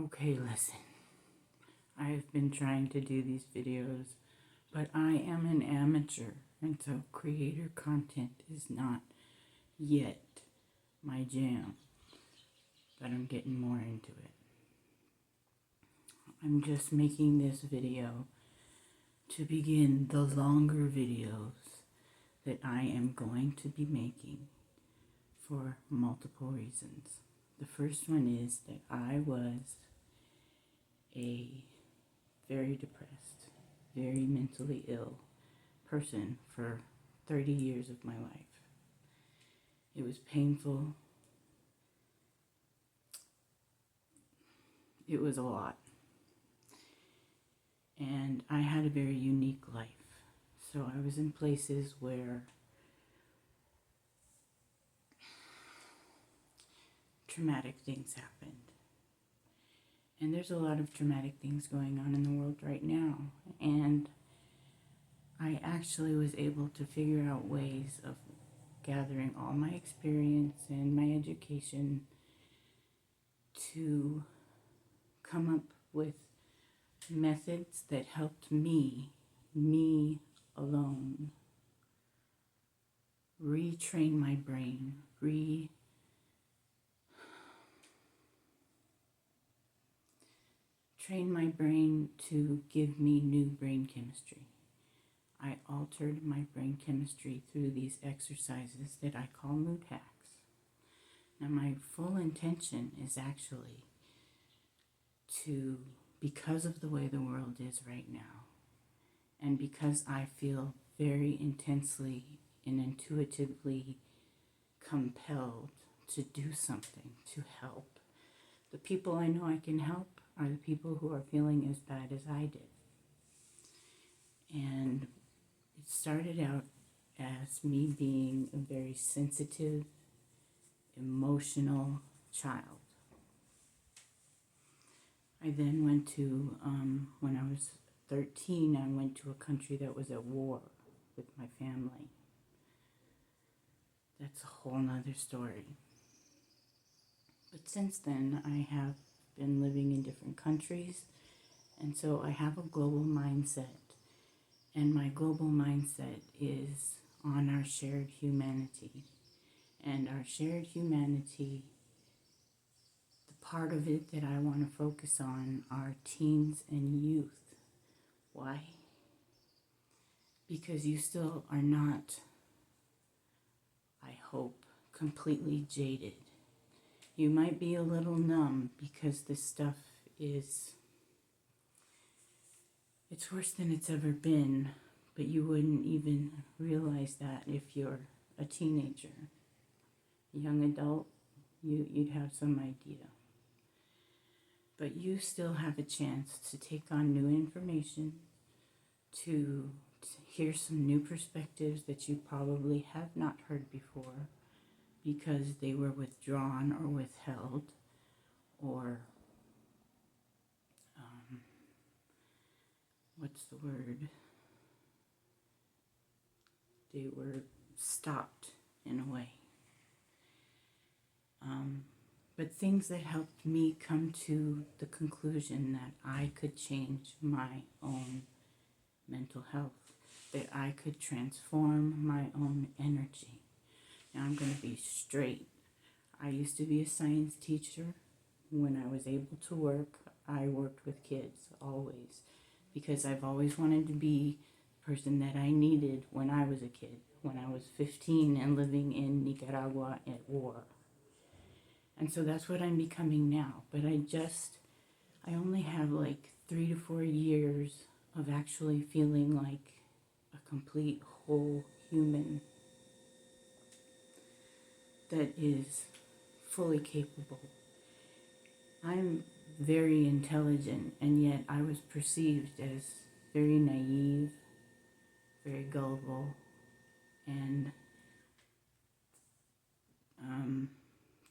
Okay, listen. I have been trying to do these videos, but I am an amateur, and so creator content is not yet my jam. But I'm getting more into it. I'm just making this video to begin the longer videos that I am going to be making for multiple reasons. The first one is that I was a very depressed, very mentally ill person for 30 years of my life. It was painful. It was a lot. And I had a very unique life. So I was in places where traumatic things happened. And there's a lot of traumatic things going on in the world right now. And I actually was able to figure out ways of gathering all my experience and my education to come up with methods that helped me alone, retrain my brain, train my brain to give me new brain chemistry. I altered my brain chemistry through these exercises that I call mood hacks. Now, my full intention is actually to, because of the way the world is right now, and because I feel very intensely and intuitively compelled to do something to help, the people I know I can help are the people who are feeling as bad as I did. And it started out as me being a very sensitive, emotional child. I then went to, when I was 13, I went to a country that was at war with my family. That's a whole nother story. But since then, I have been living in different countries, and so I have a global mindset. And my global mindset is on our shared humanity. And our shared humanity, the part of it that I want to focus on are teens and youth. Why? Because you still are not, I hope, completely jaded. You might be a little numb because this stuff is, it's worse than it's ever been, but you wouldn't even realize that if you're a teenager. A young adult, you'd have some idea. But you still have a chance to take on new information, to hear some new perspectives that you probably have not heard before because they were withdrawn or withheld, or what's the word? They were stopped in a way. But things that helped me come to the conclusion that I could change my own mental health, that I could transform my own energy. Now I'm going to be straight. I used to be a science teacher. When I was able to work, I worked with kids always, because I've always wanted to be the person that I needed when I was a kid, when I was 15 and living in Nicaragua at war. And so that's what I'm becoming now. But I only have like 3 to 4 years of actually feeling like a complete whole human that is fully capable. I'm very intelligent, and yet I was perceived as very naive, very gullible, and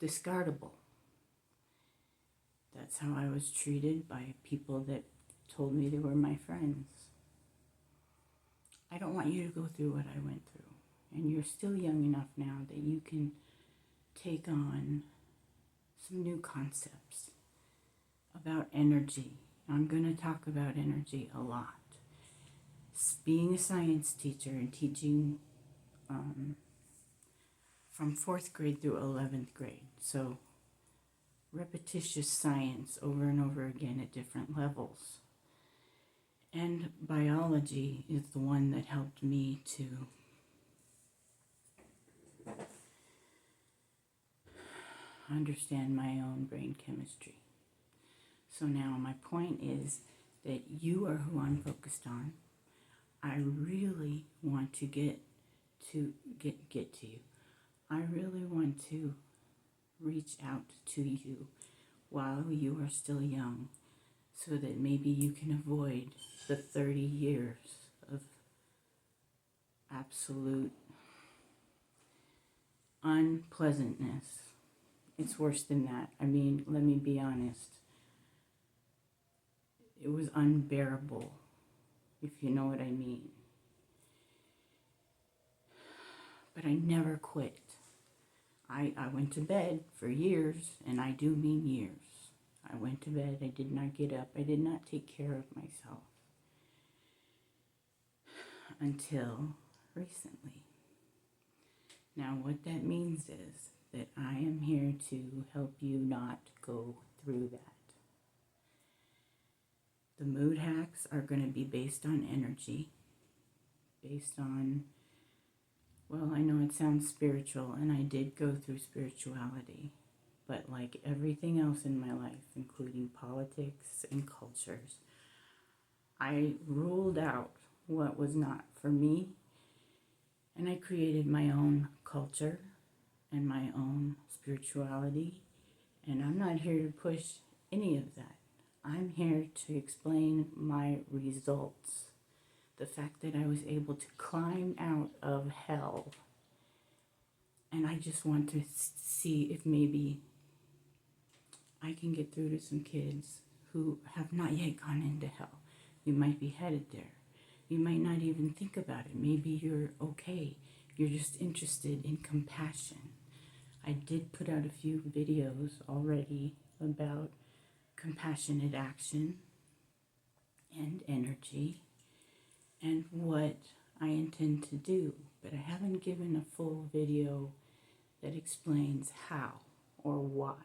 discardable. That's how I was treated by people that told me they were my friends. I don't want you to go through what I went through. And you're still young enough now that you can take on some new concepts about energy. I'm going to talk about energy a lot. Being a science teacher and teaching from 4th grade through 11th grade. So repetitious science over and over again at different levels. And biology is the one that helped me to understand my own brain chemistry. So now my point is that you are who I'm focused on. I really want to get to you. I really want to reach out to you while you are still young, so that maybe you can avoid the 30 years of absolute unpleasantness. It's worse than that. I mean, let me be honest. It was unbearable, if you know what I mean. But I never quit. I went to bed for years, and I do mean years. I went to bed, I did not get up, I did not take care of myself until recently. Now what that means is that I am here to help you not go through that. The mood hacks are going to be based on energy, based on, well, I know it sounds spiritual, and I did go through spirituality. But like everything else in my life, including politics and cultures, I ruled out what was not for me, and I created my own culture and my own spirituality, and I'm not here to push any of that. I'm here to explain my results. The fact that I was able to climb out of hell, and I just want to see if maybe I can get through to some kids who have not yet gone into hell. You might be headed there. You might not even think about it. Maybe you're okay. You're just interested in compassion. I did put out a few videos already about compassionate action and energy and what I intend to do. But I haven't given a full video that explains how or why.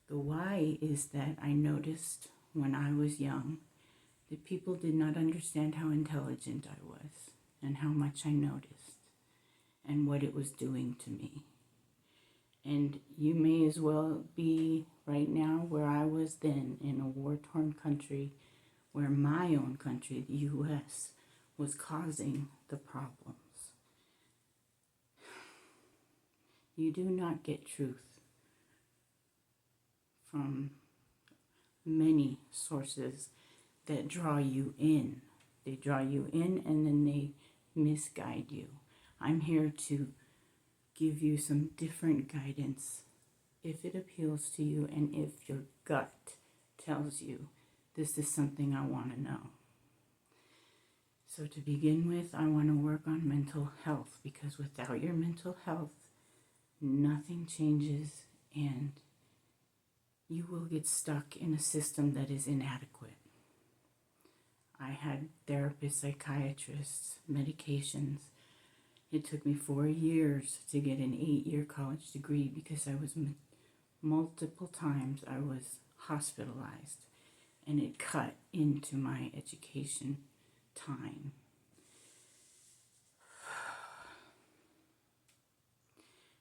The why is that I noticed when I was young that people did not understand how intelligent I was and how much I noticed and what it was doing to me. And you may as well be right now where I was then, in a war-torn country where my own country, the U.S., was causing the problems. You do not get truth from many sources that draw you in. They draw you in and then they misguide you. I'm here to give you some different guidance if it appeals to you and if your gut tells you this is something I want to know. So to begin with, I want to work on mental health, because without your mental health, nothing changes and you will get stuck in a system that is inadequate. I had therapists, psychiatrists, medications. It took me 4 years to get an 8-year college degree because I was multiple times I was hospitalized, and it cut into my education time.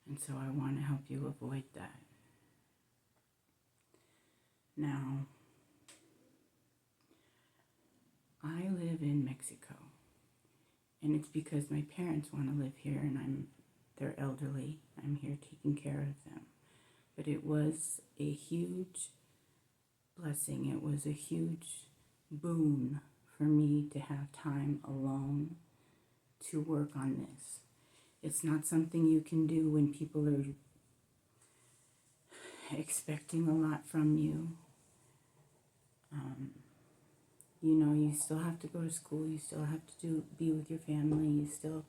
And so I want to help you avoid that. Now, I live in Mexico, and it's because my parents want to live here, and they're elderly. I'm here taking care of them. But it was a huge blessing. It was a huge boon for me to have time alone to work on this. It's not something you can do when people are expecting a lot from you. You still have to go to school, you still have to be with your family, you still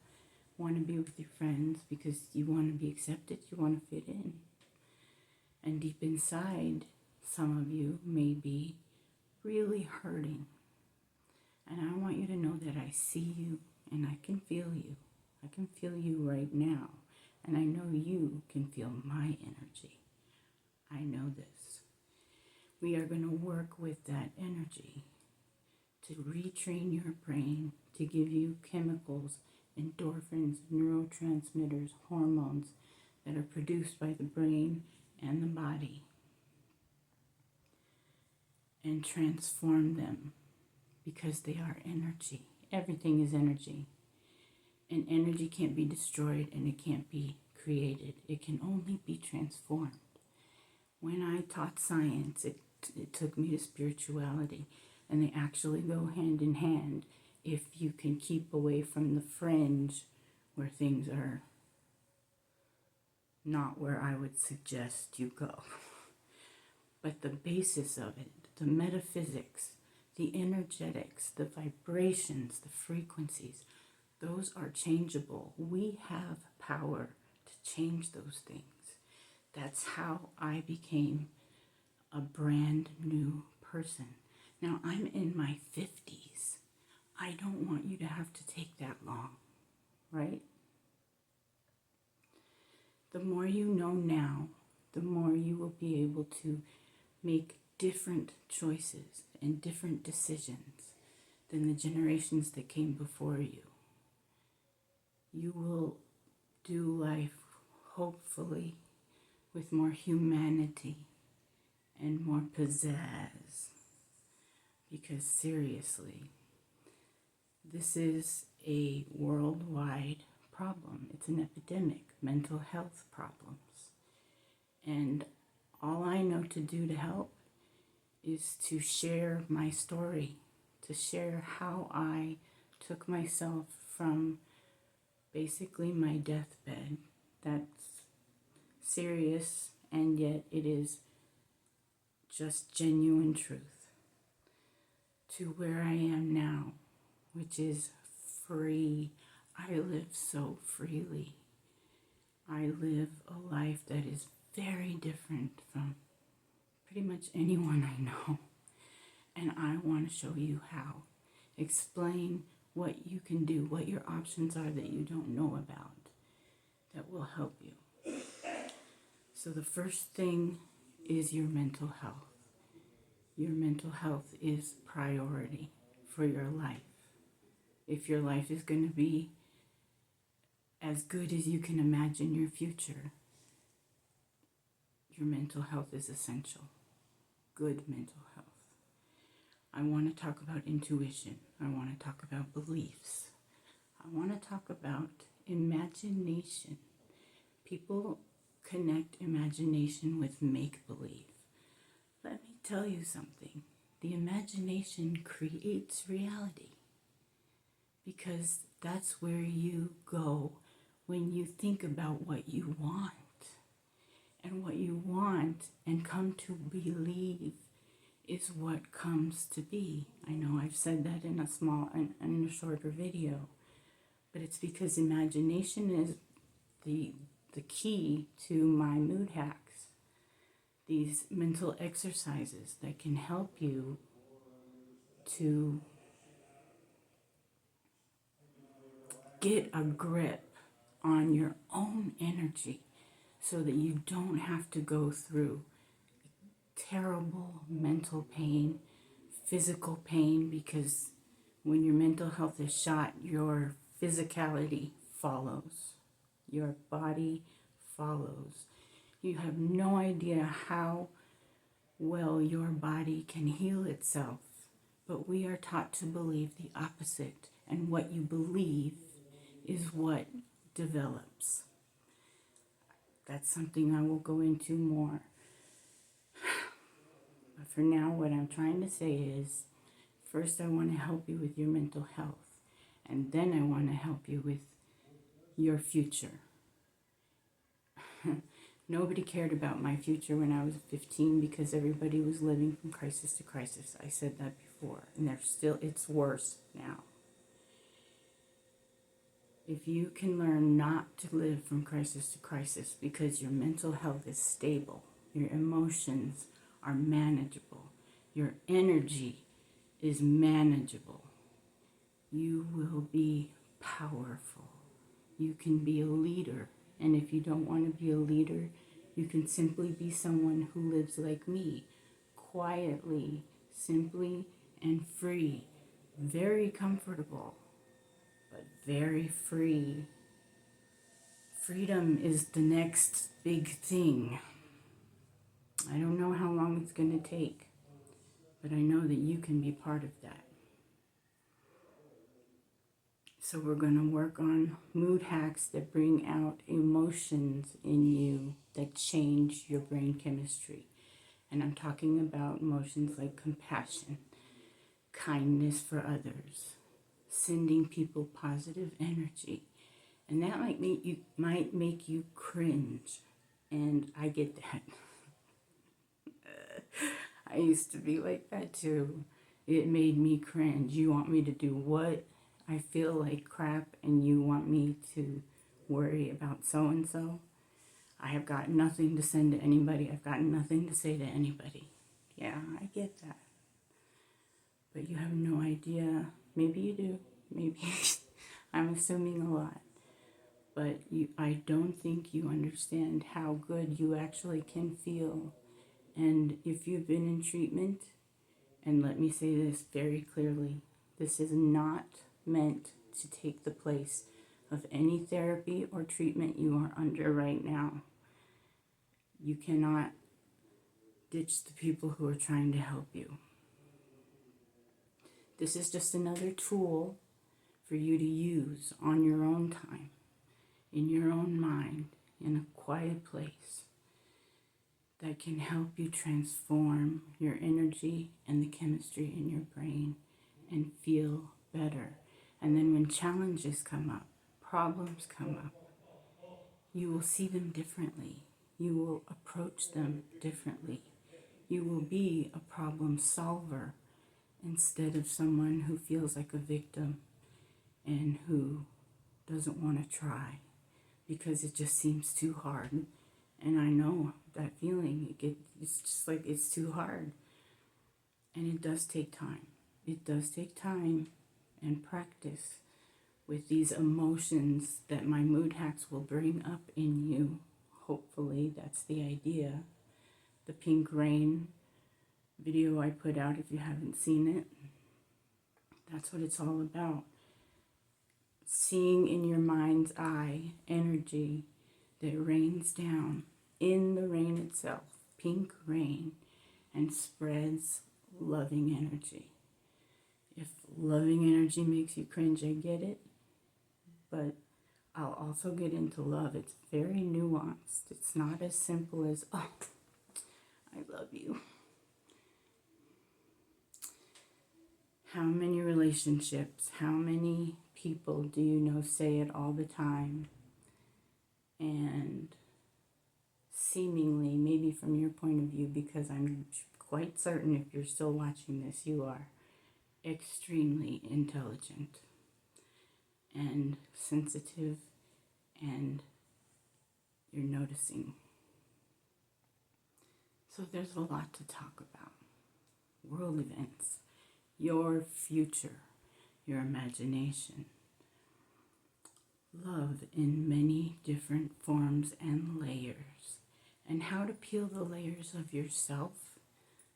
want to be with your friends because you want to be accepted, you want to fit in. And deep inside, some of you may be really hurting. And I want you to know that I see you and I can feel you. I can feel you right now. And I know you can feel my energy. I know this. We are going to work with that energy to retrain your brain, to give you chemicals, endorphins, neurotransmitters, hormones that are produced by the brain and the body, and transform them because they are energy. Everything is energy. And energy can't be destroyed and it can't be created. It can only be transformed. When I taught science, it took me to spirituality, and they actually go hand in hand if you can keep away from the fringe where things are not where I would suggest you go. But the basis of it, the metaphysics, the energetics, the vibrations, the frequencies, those are changeable. We have power to change those things. That's how I became a brand new person. Now I'm in my 50s. I don't want you to have to take that long, right? The more you know now, the more you will be able to make different choices and different decisions than the generations that came before you. You will do life, hopefully, with more humanity and more pizzazz. Because seriously, this is a worldwide problem. It's an epidemic, mental health problems. And all I know to do to help is to share my story, to share how I took myself from basically my deathbed. That's serious, and yet it is just genuine truth, to where I am now, which is free. I live so freely. I live a life that is very different from pretty much anyone I know. And I want to show you how. Explain what you can do, what your options are that you don't know about, that will help you. So the first thing is your mental health. Your mental health is priority for your life. If your life is going to be as good as you can imagine your future, your mental health is essential. Good mental health. I want to talk about intuition. I want to talk about beliefs. I want to talk about imagination. People connect imagination with make-believe. Let me tell you something. The imagination creates reality, because that's where you go when you think about what you want. And what you want and come to believe is what comes to be. I know I've said that in a shorter video, but it's because imagination is the key to my mood hacks. These mental exercises that can help you to get a grip on your own energy so that you don't have to go through terrible mental pain, physical pain, because when your mental health is shot, your physicality follows. Your body follows. You have no idea how well your body can heal itself, but we are taught to believe the opposite, and what you believe is what develops. That's something I will go into more. But for now, what I'm trying to say is, first I want to help you with your mental health, and then I want to help you with your future. Nobody cared about my future when I was 15 because everybody was living from crisis to crisis. I said that before, and it's worse now. If you can learn not to live from crisis to crisis because your mental health is stable, your emotions are manageable. Your energy is manageable. You will be powerful. You can be a leader. And if you don't want to be a leader, you can simply be someone who lives like me, quietly, simply, and free. Very comfortable, but very free. Freedom is the next big thing. I don't know how long it's going to take, but I know that you can be part of that. So we're going to work on mood hacks that bring out emotions in you that change your brain chemistry. And I'm talking about emotions like compassion, kindness for others, sending people positive energy. And that might make you cringe. And I get that. I used to be like that too. It made me cringe. You want me to do what? I feel like crap and you want me to worry about so-and-so? I have got nothing to send to anybody. I've got nothing to say to anybody. Yeah, I get that. But you have no idea. Maybe you do. Maybe I'm assuming a lot. But I don't think you understand how good you actually can feel. And if you've been in treatment, and let me say this very clearly, this is not meant to take the place of any therapy or treatment you are under right now. You cannot ditch the people who are trying to help you. This is just another tool for you to use on your own time, in your own mind, in a quiet place that can help you transform your energy and the chemistry in your brain and feel better. And then when challenges come up, problems come up, you will see them differently. You will approach them differently. You will be a problem solver instead of someone who feels like a victim and who doesn't want to try because it just seems too hard. And I know that feeling. It's just like it's too hard. And it does take time. It does take time and practice with these emotions that my mood hacks will bring up in you. Hopefully, that's the idea. The Pink Rain video I put out, if you haven't seen it, that's what it's all about. Seeing in your mind's eye energy that rains down in the rain itself, pink rain, and spreads loving energy. If loving energy makes you cringe, I get it. But I'll also get into love. It's very nuanced. It's not as simple as, oh, I love you. How many relationships, how many people do you know say it all the time? And seemingly, maybe from your point of view, because I'm quite certain if you're still watching this, you are extremely intelligent and sensitive, and you're noticing. So there's a lot to talk about. World events, your future, your imagination, love in many different forms and layers, and how to peel the layers of yourself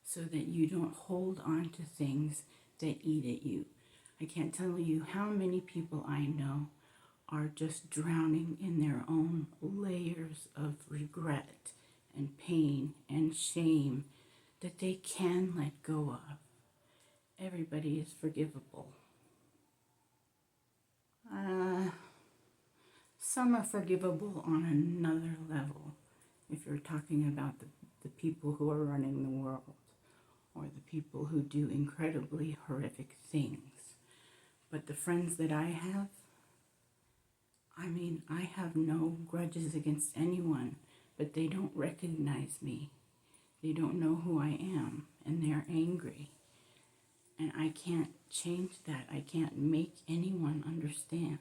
so that you don't hold on to things that eat at you. I can't tell you how many people I know are just drowning in their own layers of regret and pain and shame that they can let go of. Everybody is forgivable. Some are forgivable on another level if you're talking about the people who are running the world or the people who do incredibly horrific things. But the friends that I have no grudges against anyone, but they don't recognize me. They don't know who I am, and they're angry. And I can't change that. I can't make anyone understand.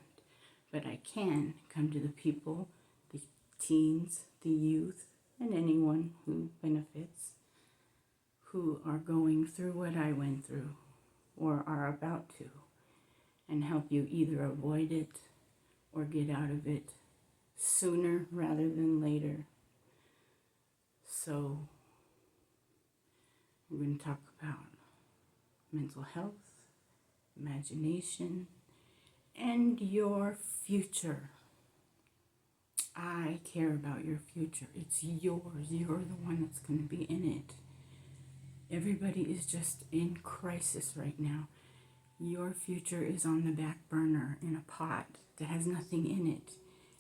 But I can come to the people, the teens, the youth, and anyone who benefits, who are going through what I went through or are about to, and help you either avoid it or get out of it sooner rather than later. So we're going to talk about mental health, imagination, and your future. I care about your future. It's yours. You're the one that's going to be in it. Everybody is just in crisis right now. Your future is on the back burner in a pot that has nothing in it.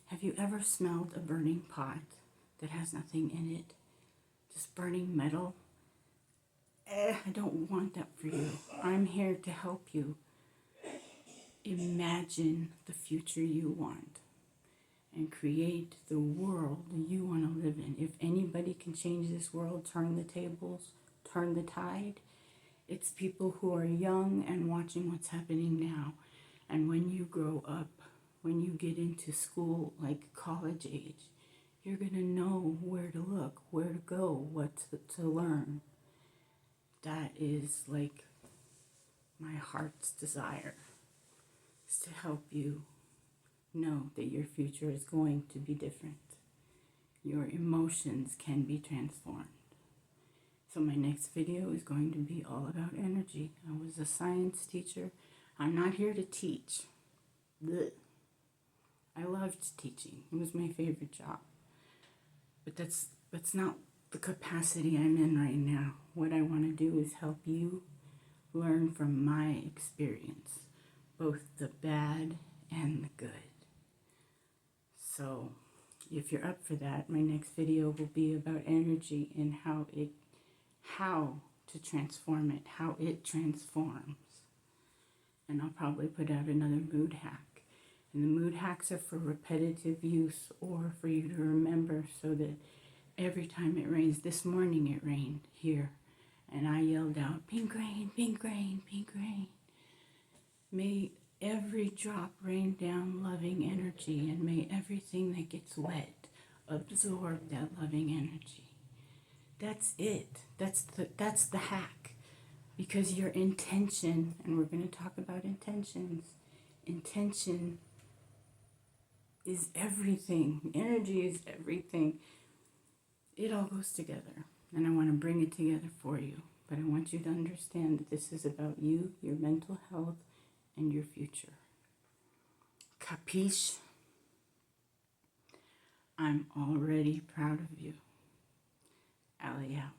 Have you ever smelled a burning pot that has nothing in it? Just burning metal? I don't want that for you. I'm here to help you imagine the future you want and create the world you want to live in. If anybody can change this world, turn the tables, turn the tide, it's people who are young and watching what's happening now. And when you grow up, when you get into school, like college age, you're going to know where to look, where to go, what to learn. That is like my heart's desire, is to help you know that your future is going to be different. Your emotions can be transformed. So my next video is going to be all about energy. I was a science teacher. I'm not here to teach. Blech. I loved teaching. It was my favorite job. But that's not the capacity I'm in right now. What I want to do is help you learn from my experience, both the bad and the good. So if you're up for that, my next video will be about energy and how to transform it, how it transforms. And I'll probably put out another mood hack. And the mood hacks are for repetitive use or for you to remember, so that every time it rains. This morning it rained here, and I yelled out, pink rain, pink rain, pink rain. May every drop rain down loving energy, and may everything that gets wet absorb that loving energy. That's it. That's the hack. Because your intention, and we're going to talk about intentions. Intention is everything. Energy is everything. It all goes together. And I want to bring it together for you. But I want you to understand that this is about you, your mental health, and your future. Capiche? I'm already proud of you. Allie out.